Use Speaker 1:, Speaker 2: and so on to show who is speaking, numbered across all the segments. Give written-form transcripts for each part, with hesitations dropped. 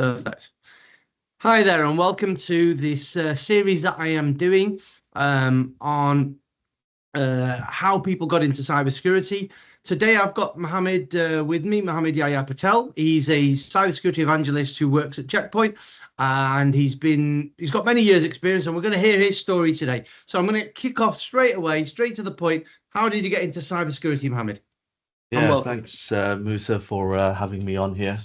Speaker 1: Perfect. Hi there, and welcome to this series that I am doing on how people got into cybersecurity. Today, I've got Muhammed with me, Muhammed Yahya Patel. He's a cybersecurity evangelist who works at Checkpoint, and he's got many years' experience, and we're going to hear his story today. So I'm going to kick off straight away, straight to the point. How did you get into cybersecurity, Muhammed? And
Speaker 2: Yeah,
Speaker 1: welcome.
Speaker 2: thanks, Musa, for having me on here.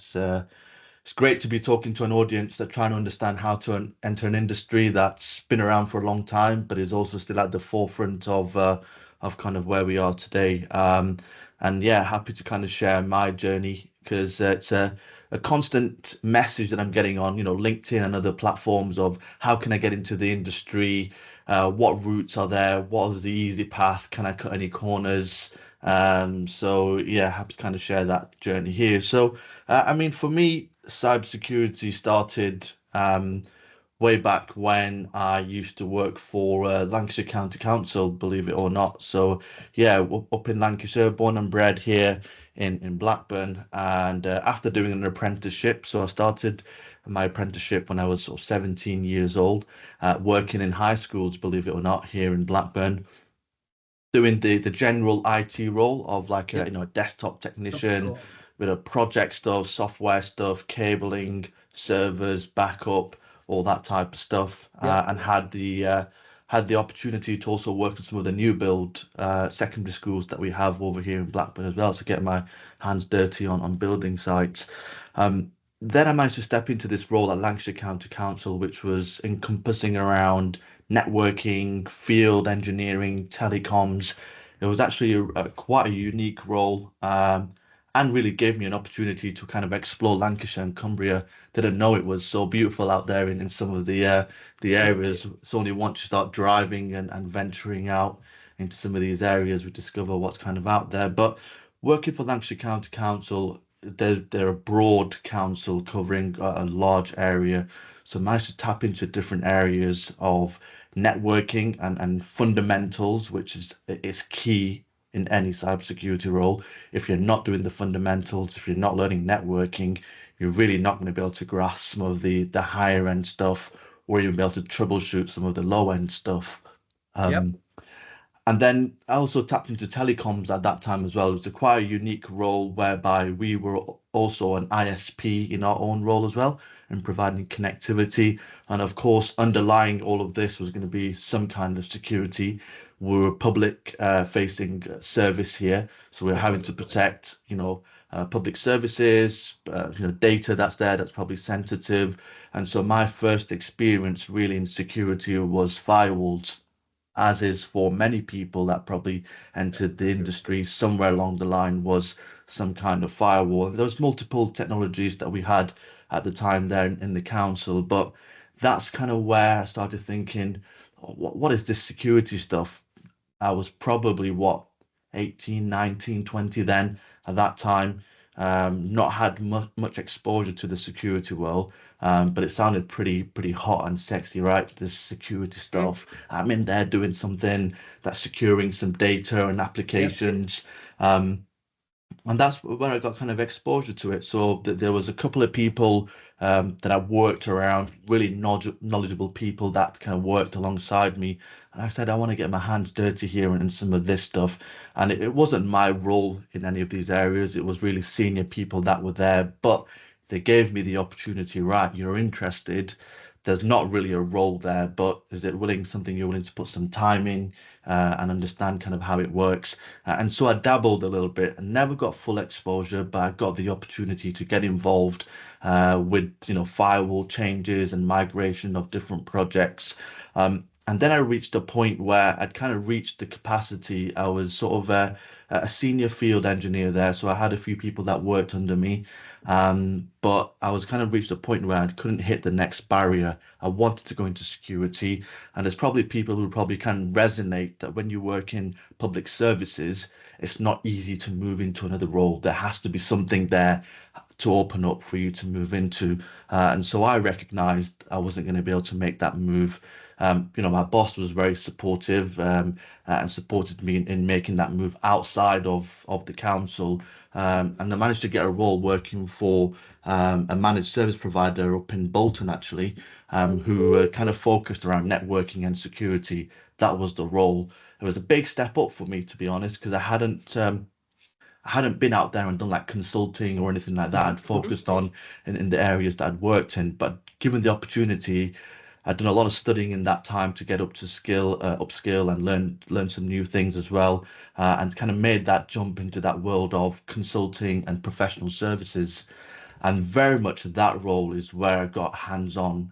Speaker 2: It's great to be talking to an audience that trying to understand how to enter an industry that's been around for a long time, but is also still at the forefront of kind of where we are today. And yeah, happy to kind of share my journey because it's a constant message that I'm getting on, LinkedIn and other platforms of how can I get into the industry? What routes are there? What is the easy path? Can I cut any corners? So yeah, happy to kind of share that journey here. So, I mean, for me, cybersecurity started way back when I used to work for Lancashire County Council, believe it or not. So yeah, up in Lancashire, born and bred here in Blackburn, and after doing an apprenticeship, so I started my apprenticeship when I was sort of 17 years old, working in high schools, believe it or not, here in Blackburn, doing the general IT role of like a
Speaker 1: Yep,
Speaker 2: a desktop
Speaker 1: not
Speaker 2: technician
Speaker 1: sure.
Speaker 2: with a project stuff, software stuff, cabling, servers, backup, all that type of stuff,
Speaker 1: Yep.
Speaker 2: and had the opportunity to also work in some of the new build secondary schools that we have over here in Blackburn as well, to get my hands dirty on building sites. Then I managed to step into this role at Lancashire County Council, which was encompassing around networking, field engineering, telecoms. It was actually quite a unique role, and really gave me an opportunity to kind of explore Lancashire and Cumbria. Didn't know it was so beautiful out there in some of the areas. It's only once you start driving and venturing out into some of these areas we discover what's kind of out there. But working for Lancashire County Council, they're a broad council covering a large area. So I managed to tap into different areas of networking and fundamentals, which is key in any cybersecurity role. If you're not doing the fundamentals, if you're not learning networking, you're really not going to be able to grasp some of the higher end stuff, or even be able to troubleshoot some of the low end stuff.
Speaker 1: Yep.
Speaker 2: Um, and then I also tapped into telecoms at that time as well. It was a quite a unique role whereby we were also an ISP in our own role as well, and providing connectivity. And of course, underlying all of this was going to be some kind of security. We're a public facing service here, so we're having to protect, public services, data that's there that's probably sensitive. And so my first experience really in security was firewalls, as is for many people that probably entered the industry somewhere along the line, was some kind of firewall. There was multiple technologies that we had at the time there in the council, but that's kind of where I started thinking, what is this security stuff? I was probably what, 18, 19, 20 then at that time. Not had much exposure to the security world, but it sounded pretty hot and sexy, right? This security
Speaker 1: Mm.
Speaker 2: stuff. I'm in there doing something that's securing some data and
Speaker 1: Yep.
Speaker 2: applications. Um, and that's where I got kind of exposure to it. So there was a couple of people that I worked around, really knowledgeable people that kind of worked alongside me. And I said, I want to get my hands dirty here and some of this stuff. And it wasn't my role in any of these areas. It was really senior people that were there, but they gave me the opportunity, right? You're interested. There's not really a role there, but is it something you're willing to put some time in and understand kind of how it works? And so I dabbled a little bit and never got full exposure, but I got the opportunity to get involved with, firewall changes and migration of different projects. And then I reached a point where I'd kind of reached the capacity. I was sort of a senior field engineer there, so I had a few people that worked under me. But I was kind of reached a point where I couldn't hit the next barrier. I wanted to go into security, and there's probably people who probably can resonate that when you work in public services, it's not easy to move into another role. There has to be something there to open up for you to move into. And so I recognized I wasn't going to be able to make that move. My boss was very supportive, and supported me in making that move outside of the council. And I managed to get a role working for a managed service provider up in Bolton, actually, who kind of focused around networking and security. That was the role. It was a big step up for me, to be honest, because I hadn't been out there and done like consulting or anything like that. I'd focused on in the areas that I'd worked in, but given the opportunity, I'd done a lot of studying in that time to get upskill and learn some new things as well, and kind of made that jump into that world of consulting and professional services. And very much that role is where I got hands-on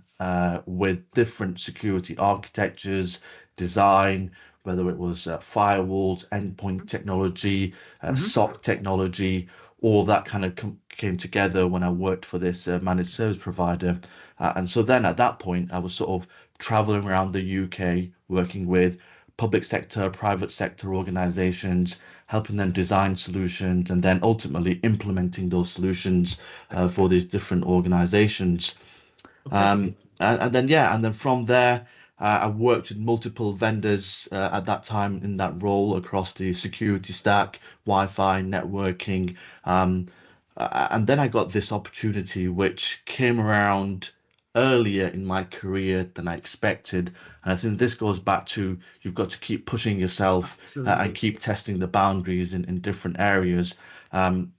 Speaker 2: with different security architectures, design, whether it was firewalls, endpoint technology,
Speaker 1: Hmm.
Speaker 2: SOC technology, all that kind of came together when I worked for this managed service provider. And so then at that point, I was sort of traveling around the UK, working with public sector, private sector organizations, helping them design solutions, and then ultimately implementing those solutions for these different organizations.
Speaker 1: Okay.
Speaker 2: And then yeah, and then from there, I worked with multiple vendors at that time in that role across the security stack, Wi-Fi, networking. Um, and then I got this opportunity which came around earlier in my career than I expected. And I think this goes back to you've got to keep pushing yourself and
Speaker 1: Absolutely.
Speaker 2: keep testing the boundaries in different areas. And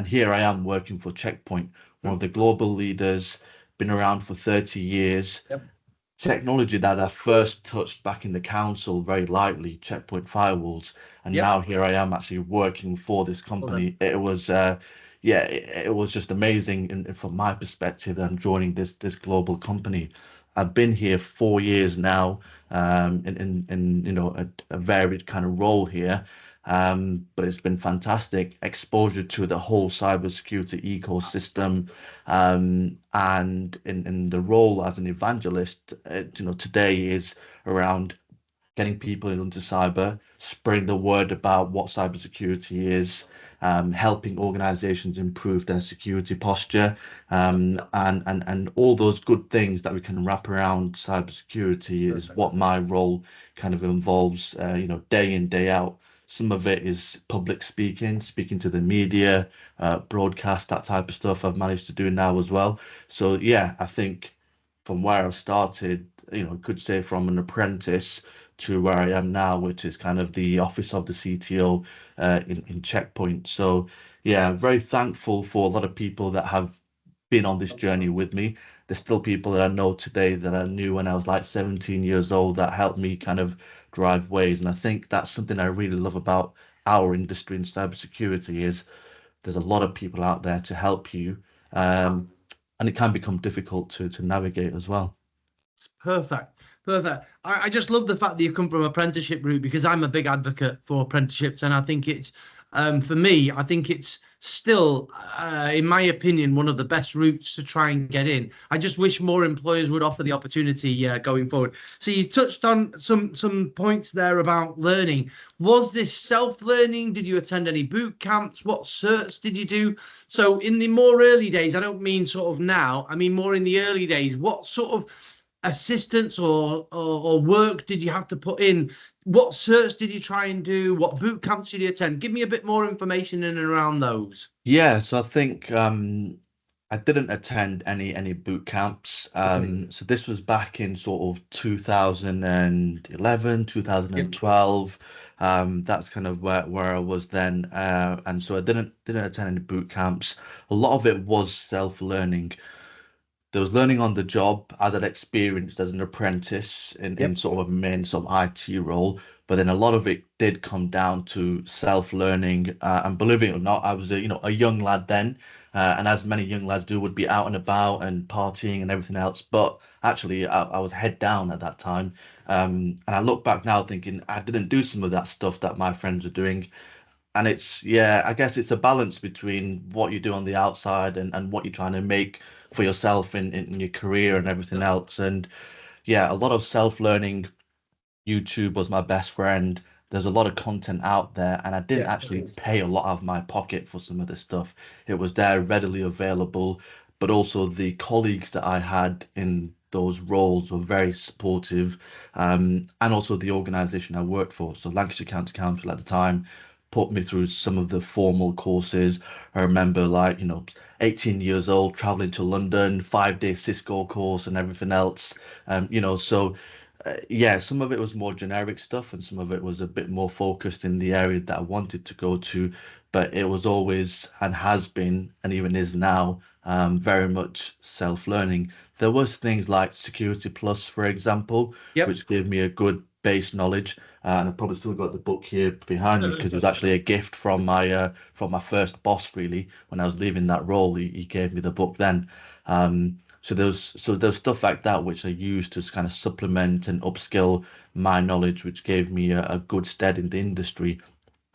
Speaker 2: here I am working for Checkpoint, one of
Speaker 1: Mhm.
Speaker 2: the global leaders, been around for 30 years.
Speaker 1: Yep.
Speaker 2: Technology that I first touched back in the council very lightly, checkpoint firewalls, and
Speaker 1: Yep.
Speaker 2: now here I am actually working for this
Speaker 1: Well then.
Speaker 2: company. It was, yeah, it was just amazing from my perspective. That I'm joining this global company. I've been here 4 years now, in a varied kind of role here. But it's been fantastic exposure to the whole cybersecurity ecosystem, and in the role as an evangelist, today is around getting people into cyber, spreading the word about what cybersecurity is, helping organizations improve their security posture, and all those good things that we can wrap around cybersecurity is
Speaker 1: Perfect.
Speaker 2: what my role kind of involves, day in, day out. Some of it is public speaking, speaking to the media, broadcast, that type of stuff I've managed to do now as well. So yeah, I think from where I started, could say from an apprentice to where I am now, which is kind of the office of the CTO in Checkpoint. So yeah, very thankful for a lot of people that have been on this journey with me. There's still people that I know today that I knew when I was like 17 years old that helped me kind of drive ways. And I think that's something I really love about our industry in cybersecurity is there's a lot of people out there to help you. Um, and it can become difficult to navigate as well.
Speaker 1: Perfect. Perfect. I just love the fact that you come from apprenticeship route because I'm a big advocate for apprenticeships. And I think it's, for me, I think it's still, in my opinion, one of the best routes to try and get in. I just wish more employers would offer the opportunity going forward. So you touched on some points there about learning. Was this self-learning? Did you attend any boot camps? What certs did you do? So in the more early days, I don't mean sort of now, I mean more in the early days, what sort of assistance or work did you have to put in? What certs did you try and do? What boot camps did you attend? Give me a bit more information in and around those.
Speaker 2: Yeah, so I think I didn't attend any boot camps.
Speaker 1: Okay.
Speaker 2: So this was back in sort of 2011,
Speaker 1: Yep.
Speaker 2: 2012. That's kind of where I was then. And so I didn't attend any boot camps. A lot of it was self-learning. There was learning on the job as I'd experienced as an apprentice in
Speaker 1: Yep.
Speaker 2: sort of a main sort of IT role. But then a lot of it did come down to self-learning. And believe it or not, I was a young lad then. And as many young lads do, would be out and about and partying and everything else. But actually, I was head down at that time. And I look back now thinking I didn't do some of that stuff that my friends were doing. And it's, yeah, I guess it's a balance between what you do on the outside and what you're trying to make for yourself in your career and everything else. And yeah, a lot of self-learning. YouTube was my best friend. There's a lot of content out there, and I didn't
Speaker 1: Yeah.
Speaker 2: actually pay a lot of my pocket for some of this stuff. It was there readily available, but also the colleagues that I had in those roles were very supportive, and also the organisation I worked for. So Lancashire County Council at the time put me through some of the formal courses. I remember, like, 18 years old, traveling to London, 5-day Cisco course and everything else. So yeah, some of it was more generic stuff, and some of it was a bit more focused in the area that I wanted to go to. But it was always, and has been, and even is now, very much self-learning. There was things like Security Plus, for example,
Speaker 1: Yep.
Speaker 2: which gave me a good base knowledge. And I've probably still got the book here behind me because it was actually a gift from my first boss, really. When I was leaving that role, he gave me the book then. So there's stuff like that which I used to kind of supplement and upskill my knowledge, which gave me a good stead in the industry.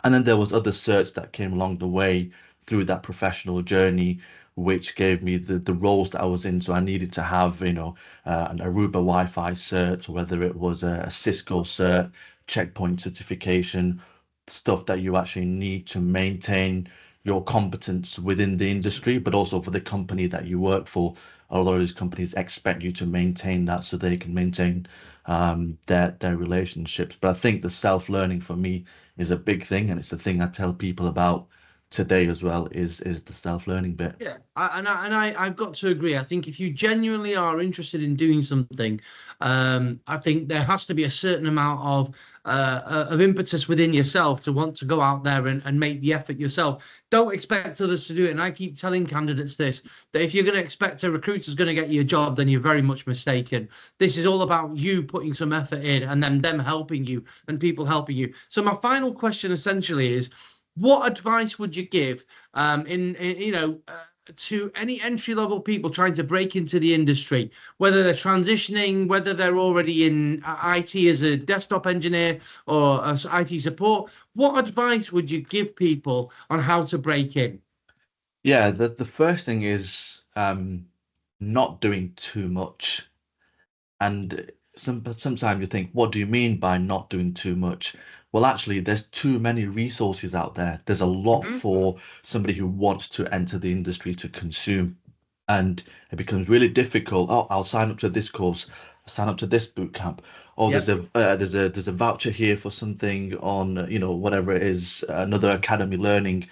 Speaker 2: And then there was other certs that came along the way through that professional journey, which gave me the roles that I was in. So I needed to have, an Aruba Wi-Fi cert, whether it was a Cisco cert, checkpoint certification, stuff that you actually need to maintain your competence within the industry, but also for the company that you work for. A lot of these companies expect you to maintain that so they can maintain their relationships. But I think the self-learning for me is a big thing, and it's the thing I tell people about today as well, is the self-learning bit.
Speaker 1: Yeah, I've got to agree. I think if you genuinely are interested in doing something, I think there has to be a certain amount of impetus within yourself to want to go out there and make the effort yourself. Don't expect others to do it. And I keep telling candidates this, that if you're going to expect a recruiter's going to get you a job, then you're very much mistaken. This is all about you putting some effort in and then them helping you and people helping you. So my final question essentially is, what advice would you give to any entry level people trying to break into the industry, whether they're transitioning, whether they're already in IT as a desktop engineer or as IT support? What advice would you give people on how to break in?
Speaker 2: Yeah, the first thing is not doing too much. And sometimes you think, what do you mean by not doing too much? Well, actually, there's too many resources out there. There's a lot
Speaker 1: Mhm.
Speaker 2: for somebody who wants to enter the industry to consume. And it becomes really difficult. Oh, I'll sign up to this course, sign up to this boot camp. Oh, there's
Speaker 1: Yep.
Speaker 2: a voucher here for something on, whatever it is, another academy learning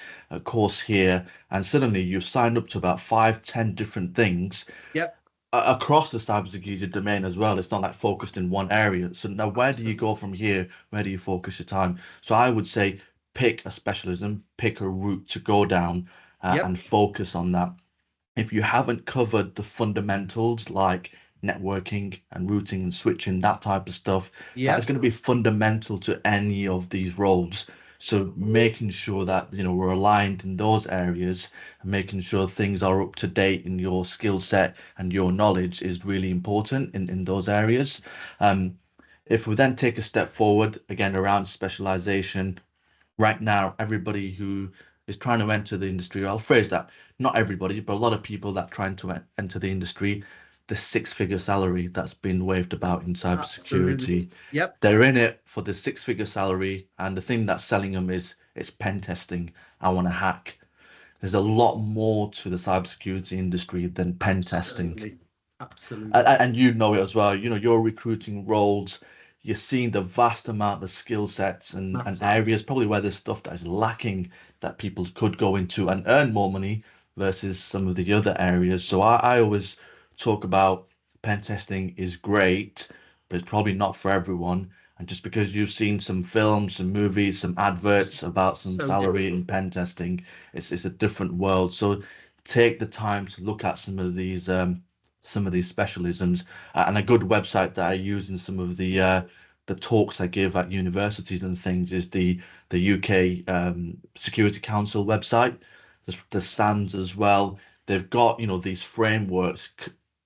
Speaker 2: course here, and suddenly you've signed up to about 5, 10 different things
Speaker 1: Yep.
Speaker 2: across the cybersecurity domain as well. It's not like focused in one area. So now where do you
Speaker 1: Absolutely.
Speaker 2: go from here? Where do you focus your time? So I would say pick a specialism, pick a route to go down,
Speaker 1: Yep.
Speaker 2: and focus on that. If you haven't covered the fundamentals like networking and routing and switching, that type of stuff, that is
Speaker 1: Yep.
Speaker 2: going to be fundamental to any of these roles. So making sure that we're aligned in those areas and making sure things are up to date in your skill set and your knowledge is really important in those areas. Um, if we then take a step forward again around specialization, right now, everybody who is trying to enter the industry, I'll phrase that, not everybody, but a lot of people that trying to enter the industry, the six-figure salary that's been waved about in
Speaker 1: Absolutely.
Speaker 2: cybersecurity,
Speaker 1: Yep.
Speaker 2: they're in it for the six-figure salary, and the thing that's selling them is it's pen testing. I want to hack. There's a lot more to the cybersecurity industry than pen testing.
Speaker 1: Absolutely.
Speaker 2: And,
Speaker 1: Absolutely.
Speaker 2: and you know it as well. You're recruiting roles, you're seeing the vast amount of skill sets and
Speaker 1: Massive.
Speaker 2: areas probably where there's stuff that is lacking that people could go into and earn more money versus some of the other areas. So I always talk about pen testing is great, but it's probably not for everyone. And just because you've seen some films, some movies, some adverts about some
Speaker 1: So
Speaker 2: salary
Speaker 1: different.
Speaker 2: in pen testing, it's a different world. So take the time to look at some of these specialisms. And a good website that I use in some of the talks I give at universities and things is the UK Security Council website. There's the SANS as well. They've got these frameworks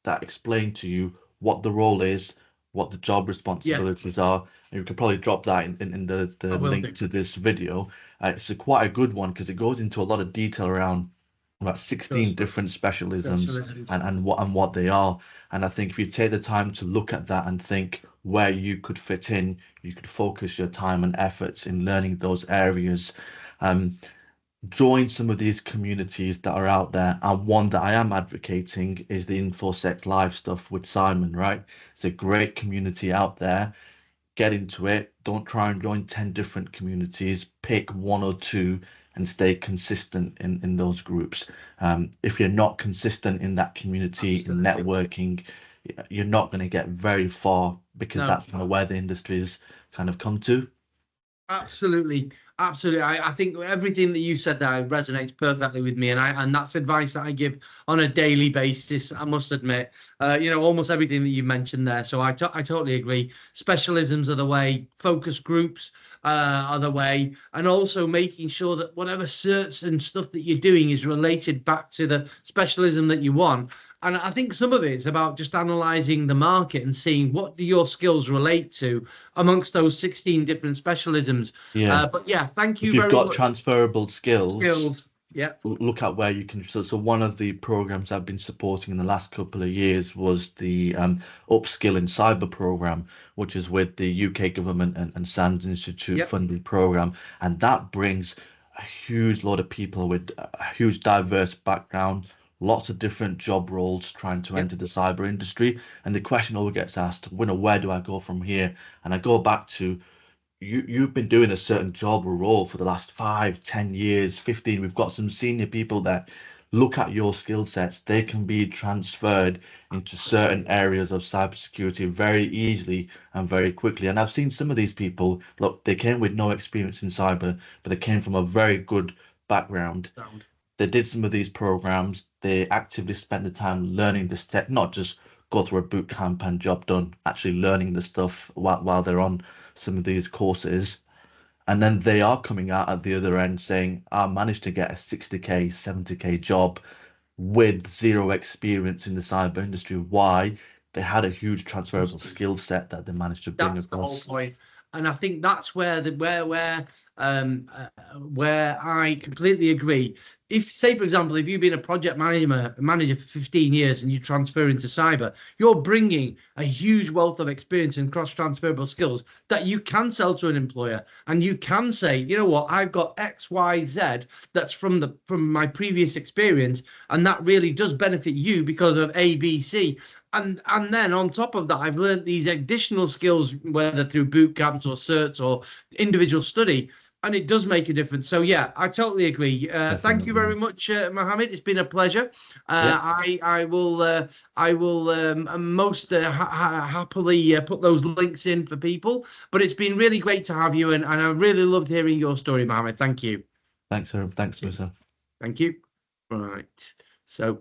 Speaker 2: that explain to you what the role is, what the job
Speaker 1: Yeah,
Speaker 2: responsibilities are. And you could probably drop that in
Speaker 1: I
Speaker 2: the
Speaker 1: will
Speaker 2: link
Speaker 1: do.
Speaker 2: to this video. It's quite a good one because it goes into a lot of detail around about 16
Speaker 1: Does.
Speaker 2: different specialisms
Speaker 1: Specialisms.
Speaker 2: and what they are. And I think if you take the time to look at that and think where you could fit in, you could focus your time and efforts in learning those areas. Um, join some of these communities that are out there. And one that I am advocating is the InfoSec Live stuff with Simon, right? It's a great community out there. Get into it. Don't try and join 10 different communities. Pick one or two and stay consistent in those groups. If you're not consistent in that community, in networking, you're not going to get very far, because that's kind of where the industry has kind of come to.
Speaker 1: Absolutely, absolutely. I think everything that you said there resonates perfectly with me, and that's advice that I give on a daily basis. I must admit, almost everything that you mentioned there. So I totally agree. Specialisms are the way. Focus groups are the way, and also making sure that whatever certs and stuff that you're doing is related back to the specialism that you want. And I think some of it is about just analysing the market and seeing what do your skills relate to amongst those 16 different specialisms.
Speaker 2: Yeah.
Speaker 1: But yeah, thank you
Speaker 2: If you've
Speaker 1: very
Speaker 2: got
Speaker 1: much.
Speaker 2: transferable skills,
Speaker 1: Yeah.
Speaker 2: look at where you can. So one of the programs I've been supporting in the last couple of years was the Upskill in Cyber program, which is with the UK government and SANS Institute
Speaker 1: Yep.
Speaker 2: funded program. And that brings a huge lot of people with a huge diverse background, lots of different job roles trying to enter the cyber industry. And the question always gets asked, where do I go from here? And I go back to, you've been doing a certain job or role for the last 5, 10 years, 15. We've got some senior people there. Look at your skill sets. They can be transferred into certain areas of cybersecurity very easily and very quickly. And I've seen some of these people, look, they came with no experience in cyber, but they came from a very good background. They did some of these programs. They actively spent the time learning the step, not just go through a boot camp and job done, actually learning the stuff while they're on some of these courses. And then they are coming out at the other end saying, I managed to get a 60K, 70K job with zero experience in the cyber industry. Why? They had a huge transferable skill set that they managed to bring
Speaker 1: That's the whole
Speaker 2: across.
Speaker 1: point. And I think that's where where I completely agree. If, say, for example, if you've been a project manager for 15 years and you transfer into cyber, you're bringing a huge wealth of experience and cross transferable skills that you can sell to an employer, and you can say, you know what, I've got X, Y, Z that's from my previous experience, and that really does benefit you because of A, B, C. And then on top of that, I've learned these additional skills, whether through boot camps or certs or individual study, and it does make a difference. So yeah, I totally agree. Thank you very much, Muhammed. It's been a pleasure. I will most happily put those links in for people. But it's been really great to have you, and I really loved hearing your story, Muhammed. Thank you.
Speaker 2: Thanks, sir. Thanks, Musa.
Speaker 1: Thank you. Right. So.